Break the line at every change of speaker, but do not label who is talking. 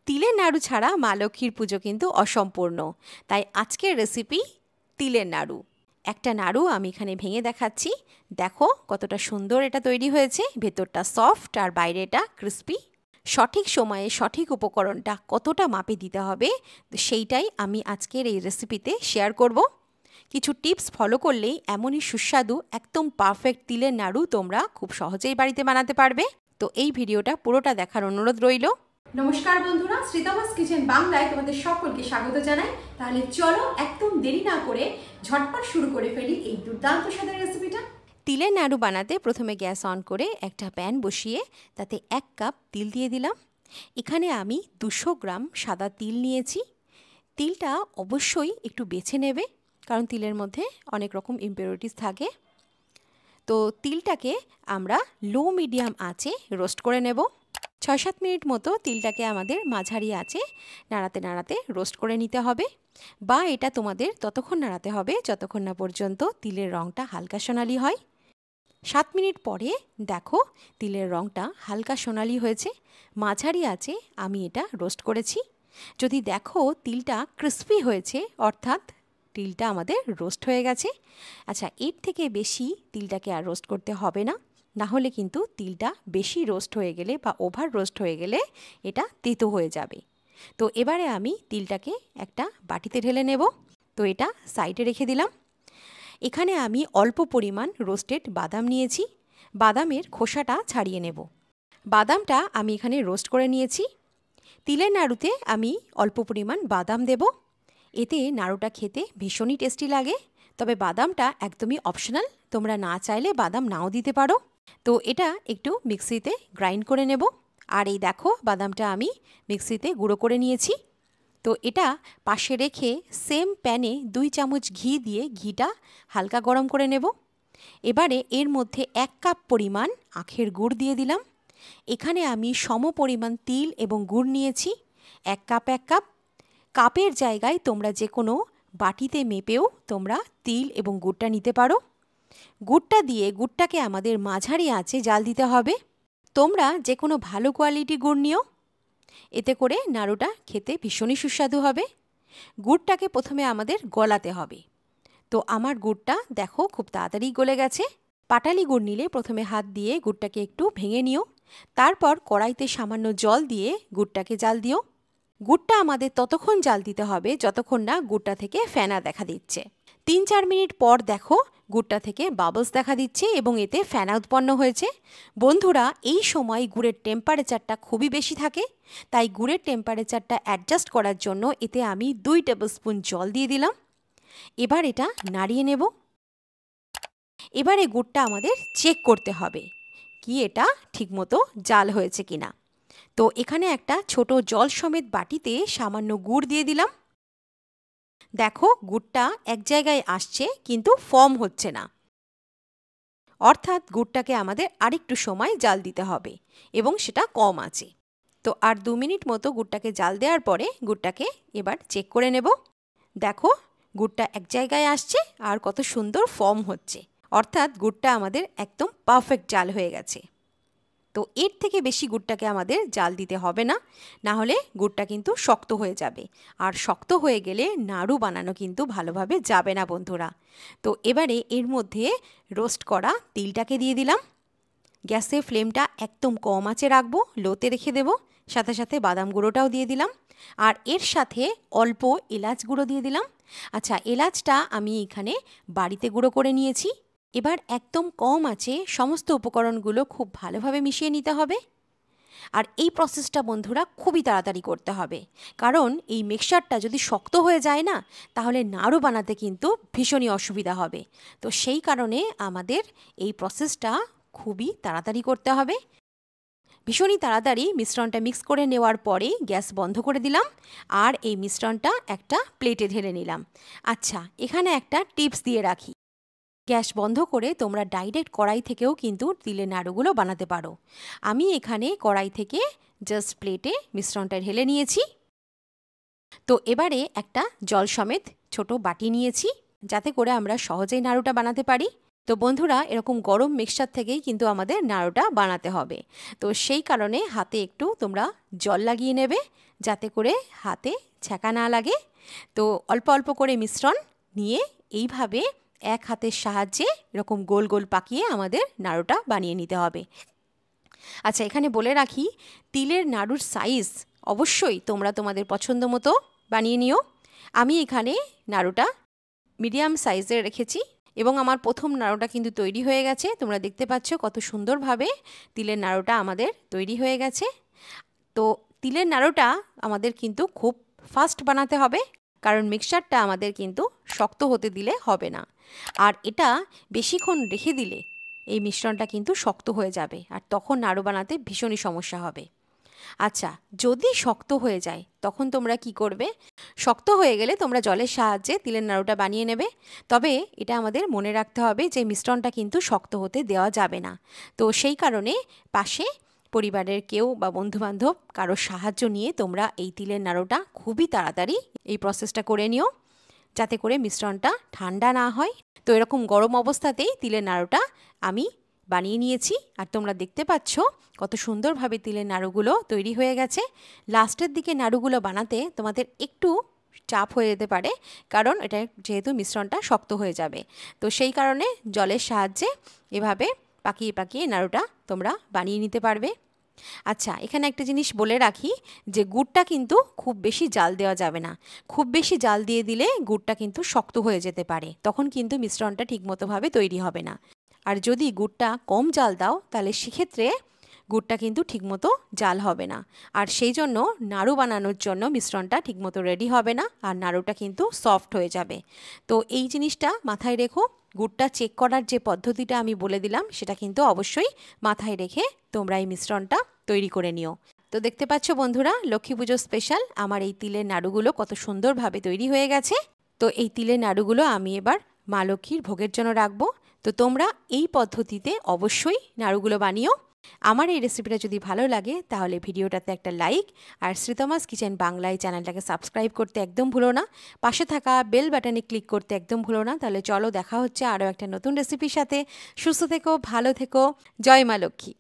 তিলের নাড়ু ছাড়া মা লক্ষ্মীর পুজো কিন্তু অসম্পূর্ণ। তাই আজকের রেসিপি তিলের নাড়ু। একটা নাড়ু আমি এখানে ভেঙে দেখাচ্ছি। দেখো কতটা সুন্দর এটা তৈরি হয়েছে, ভেতরটা সফট আর বাইরেটা ক্রিস্পি। সঠিক সময়ে সঠিক উপকরণটা কতটা মাপে দিতে হবে সেইটাই আমি আজকের এই রেসিপিতে শেয়ার করব। কিছু টিপস ফলো করলেই এমনই সুস্বাদু একদম পারফেক্ট তিলের নাড়ু তোমরা খুব সহজেই বাড়িতে বানাতে পারবে। তো এই ভিডিওটা পুরোটা দেখার অনুরোধ রইল।
নমস্কার বন্ধুরা, শ্রীতমাস কিচেন বাংলায় তোমাদের সকলকে স্বাগত জানাই। তাহলে চলো একদম দেরি না করে ঝটপট শুরু করে ফেলি এই দুর্দান্ত স্বাদের রেসিপিটা।
তিলের নাড়ু বানাতে প্রথমে গ্যাস অন করে একটা প্যান বসিয়ে তাতে 1 কাপ তিল দিয়ে দিলাম। এখানে আমি 200 গ্রাম সাদা তিল নিয়েছি। তিলটা অবশ্যই একটু বেছে নেবে, কারণ তিলের মধ্যে অনেক রকম ইম্পিউরিটিস থাকে। তো তিলটাকে আমরা লো মিডিয়াম আঁচে রোস্ট করে নেব। 6-7 মিনিট মতো তিলটাকে আমাদের মাঝারি আঁচে নাড়াতে নাড়াতে রোস্ট করে নিতে হবে, বা এটা তোমাদের ততক্ষণ নাড়াতে হবে যতক্ষণ না পর্যন্ত তিলের রঙটা হালকা সোনালি হয়। 7 মিনিট পরে দেখো তিলের রঙটা হালকা সোনালি হয়েছে। মাঝারি আঁচে আমি এটা রোস্ট করেছি। যদি দেখো তিলটা ক্রিস্পি হয়েছে, অর্থাৎ তিলটা আমাদের রোস্ট হয়ে গেছে। আচ্ছা, এর থেকে বেশি তিলটাকে আর রোস্ট করতে হবে না, না হলে কিন্তু তিলটা বেশি রোস্ট হয়ে গেলে বা ওভার রোস্ট হয়ে গেলে এটা তেতো হয়ে যাবে। তো এবারে আমি তিলটাকে একটা বাটিতে ঢেলে নেব। তো এটা সাইডে রেখে দিলাম। এখানে আমি অল্প পরিমাণ রোস্টেড বাদাম নিয়েছি। বাদামের খোসাটা ছাড়িয়ে নেব। বাদামটা আমি এখানে রোস্ট করে নিয়েছি। তিলের নাড়ুতে আমি অল্প পরিমাণ বাদাম দেব। এতে নাড়ুটা খেতে ভীষণই টেস্টি লাগে। তবে বাদামটা একদমই অপশনাল, তোমরা না চাইলে বাদাম নাও দিতে পারো। তো এটা একটু মিক্সিতে গ্রাইন্ড করে নেব। আর এই দেখো বাদামটা আমি মিক্সিতে গুঁড়ো করে নিয়েছি। তো এটা পাশে রেখে সেম প্যানে 2 চামচ ঘি দিয়ে ঘিটা হালকা গরম করে নেব। এবারে এর মধ্যে 1 কাপ পরিমাণ আখের গুড় দিয়ে দিলাম। এখানে আমি সম পরিমাণ তিল এবং গুড় নিয়েছি, 1 কাপ 1 কাপ। কাপের জায়গায় তোমরা যে কোনো বাটিতে মেপেও তোমরা তিল এবং গুড়টা নিতে পারো। গুড়টা দিয়ে গুড়টাকে আমাদের মাঝারি আঁচে জাল দিতে হবে। তোমরা যে কোনো ভালো কোয়ালিটি গুড় নিও, এতে করে নাড়ুটা খেতে ভীষণই সুস্বাদু হবে। গুড়টাকে প্রথমে আমাদের গলাতে হবে। তো আমার গুড়টা দেখো খুব তাড়াতাড়ি গলে গেছে। পাটালি গুড় নিলে প্রথমে হাত দিয়ে গুড়টাকে একটু ভেঙে নিও, তারপর কড়াইতে সামান্য জল দিয়ে গুড়টাকে জাল দিও। গুড়টা আমাদের ততক্ষণ জাল দিতে হবে যতক্ষণ না গুড়টা থেকে ফেনা দেখা দিচ্ছে। 3-4 মিনিট পর দেখো গুড়টা থেকে বাবলস দেখা দিচ্ছে এবং এতে ফেনা উৎপন্ন হয়েছে। বন্ধুরা, এই সময় গুড়ের টেম্পারেচারটা খুবই বেশি থাকে, তাই গুড়ের টেম্পারেচারটা অ্যাডজাস্ট করার জন্য এতে আমি 2 টেবিলস্পুন জল দিয়ে দিলাম। এবার এটা নাড়িয়ে নেব। এবারে গুড়টা আমাদের চেক করতে হবে কি এটা ঠিকমতো জাল হয়েছে কিনা। তো এখানে একটা ছোট জল সমেত বাটিতে সামান্য গুড় দিয়ে দিলাম। দেখো গুড়টা এক জায়গায় আসছে কিন্তু ফর্ম হচ্ছে না, অর্থাৎ গুড়টাকে আমাদের আরেকটু সময় জাল দিতে হবে এবং সেটা কম আছে। তো আর 2 মিনিট মতো গুড়টাকে জাল দেওয়ার পরে গুড়টাকে এবার চেক করে নেব। দেখো গুড়টা এক জায়গায় আসছে আর কত সুন্দর ফর্ম হচ্ছে, অর্থাৎ গুড়টা আমাদের একদম পারফেক্ট জাল হয়ে গেছে। তো এর থেকে বেশি গুড়টাকে আমাদের জাল দিতে হবে না, না হলে গুড়টা কিন্তু শক্ত হয়ে যাবে, আর শক্ত হয়ে গেলে নাড়ু বানানো কিন্তু ভালোভাবে যাবে না বন্ধুরা। তো এবারে এর মধ্যে রোস্ট করা তিলটাকে দিয়ে দিলাম। গ্যাসের ফ্লেমটা একদম কম আঁচে রাখবো, লোতে রেখে দেবো। সাথে সাথে বাদাম গুঁড়োটাও দিয়ে দিলাম, আর এর সাথে অল্প এলাচ গুঁড়ো দিয়ে দিলাম। আচ্ছা, এলাচটা আমি এখানে বাড়িতে গুঁড়ো করে নিয়েছি। এবার একদম কম আঁচে সমস্ত উপকরণগুলো খুব ভালোভাবে মিশিয়ে নিতে হবে। আর এই প্রসেসটা বন্ধুরা খুবই তাড়াতাড়ি করতে হবে, কারণ এই মিক্সচারটা যদি শক্ত হয়ে যায় না, তাহলে নাড়ু বানাতে কিন্তু ভীষণই অসুবিধা হবে। তো সেই কারণে আমাদের এই প্রসেসটা খুবই তাড়াতাড়ি করতে হবে। ভীষণই তাড়াতাড়ি মিশ্রণটা মিক্স করে নেওয়ার পরেই গ্যাস বন্ধ করে দিলাম, আর এই মিশ্রণটা একটা প্লেটে ঢেলে নিলাম। আচ্ছা, এখানে একটা টিপস দিয়ে রাখি। গ্যাস বন্ধ করে তোমরা ডাইরেক্ট কড়াই থেকেও কিন্তু তিলের নাড়ুগুলো বানাতে পারো। আমি এখানে কড়াই থেকে জাস্ট প্লেটে মিশ্রণটা ঢেলে নিয়েছি। তো এবারে একটা জল সমেত ছোট বাটি নিয়েছি, যাতে করে আমরা সহজেই নাড়ুটা বানাতে পারি। তো বন্ধুরা, এরকম গরম মিক্সচার থেকেই কিন্তু আমাদের নাড়ুটা বানাতে হবে। তো সেই কারণে হাতে একটু তোমরা জল লাগিয়ে নেবে, যাতে করে হাতে ছ্যাঁকা না লাগে। তো অল্প অল্প করে মিশ্রণ নিয়ে এইভাবে এক হাতের সাহায্যে এরকম গোল গোল পাকিয়ে আমাদের নাড়ুটা বানিয়ে নিতে হবে। আচ্ছা, এখানে বলে রাখি, তিলের নাড়ুর সাইজ অবশ্যই তোমরা তোমাদের পছন্দ মতো বানিয়ে নিও। আমি এখানে নাড়ুটা মিডিয়াম সাইজের রেখেছি এবং আমার প্রথম নাড়ুটা কিন্তু তৈরি হয়ে গেছে। তোমরা দেখতে পাচ্ছ কত সুন্দরভাবে তিলের নাড়ুটা আমাদের তৈরি হয়ে গেছে। তো তিলের নাড়ুটা আমাদের কিন্তু খুব ফাস্ট বানাতে হবে, কারণ মিক্সচারটা আমাদের কিন্তু শক্ত হতে দিলে হবে না। আর এটা বেশিক্ষণ রেখে দিলে এই মিশ্রণটা কিন্তু শক্ত হয়ে যাবে, আর তখন নাড়ু বানাতে ভীষণই সমস্যা হবে। আচ্ছা, যদি শক্ত হয়ে যায় তখন তোমরা কি করবে? শক্ত হয়ে গেলে তোমরা জলের সাহায্যে তিলের নাড়ুটা বানিয়ে নেবে। তবে এটা আমাদের মনে রাখতে হবে যে মিশ্রণটা কিন্তু শক্ত হতে দেওয়া যাবে না। তো সেই কারণে পাশে পরিবারের কেউ বা বন্ধুবান্ধব কারোর সাহায্য নিয়ে তোমরা এই তিলের নাড়ুটা খুবই তাড়াতাড়ি এই প্রসেসটা করে নিও, যাতে করে মিশ্রণটা ঠান্ডা না হয়। তো এরকম গরম অবস্থাতেই তিলের নাড়ুটা আমি বানিয়ে নিয়েছি, আর তোমরা দেখতে পাচ্ছ কত সুন্দরভাবে তিলের নাড়ুগুলো তৈরি হয়ে গেছে। লাস্টের দিকে নাড়ুগুলো বানাতে তোমাদের একটু চাপ হয়ে যেতে পারে, কারণ এটা যেহেতু মিশ্রণটা শক্ত হয়ে যাবে। তো সেই কারণে জলের সাহায্যে এভাবে পাকিয়ে পাকিয়ে নাড়ুটা তোমরা বানিয়ে নিতে পারবে। আচ্ছা, এখানে একটা জিনিস বলে রাখি যে গুড়টা কিন্তু খুব বেশি জাল দেওয়া যাবে না। খুব বেশি জাল দিয়ে দিলে গুড়টা কিন্তু শক্ত হয়ে যেতে পারে, তখন কিন্তু মিশ্রণটা ঠিকমতোভাবে তৈরি হবে না। আর যদি গুড়টা কম জাল দাও তাহলে সেক্ষেত্রে গুড়টা কিন্তু ঠিকমতো জাল হবে না, আর সেই জন্য নাড়ু বানানোর জন্য মিশ্রণটা ঠিকমতো রেডি হবে না, আর নাড়ুটা কিন্তু সফট হয়ে যাবে। তো এই জিনিসটা মাথায় রেখো। গুড়টা চেক করার যে পদ্ধতিটা আমি বলে দিলাম সেটা কিন্তু অবশ্যই মাথায় রেখে তোমরা এই মিশ্রণটা তৈরি করে নিও। তো দেখতে পাচ্ছ বন্ধুরা, লক্ষ্মী পুজো স্পেশাল আমার এই তিলের নাড়ুগুলো কত সুন্দরভাবে তৈরি হয়ে গেছে। তো এই তিলের নাড়ুগুলো আমি এবার মা লক্ষ্মীর ভোগের জন্য রাখবো। তো তোমরা এই পদ্ধতিতে অবশ্যই নাড়ুগুলো বানিও। আমার এই রেসিপিটা যদি ভালো লাগে তাহলে ভিডিওটাতে একটা লাইক, আর শ্রীতমাস কিচেন বাংলায় চ্যানেলটাকে সাবস্ক্রাইব করতে একদম ভুলো না। পাশে থাকা বেল বাটনে ক্লিক করতে একদম ভুলো না। তাহলে চলো, দেখা হচ্ছে আরও একটা নতুন রেসিপির সাথে। সুস্থ থেকো, ভালো থেকো, জয় মা লক্ষ্মী।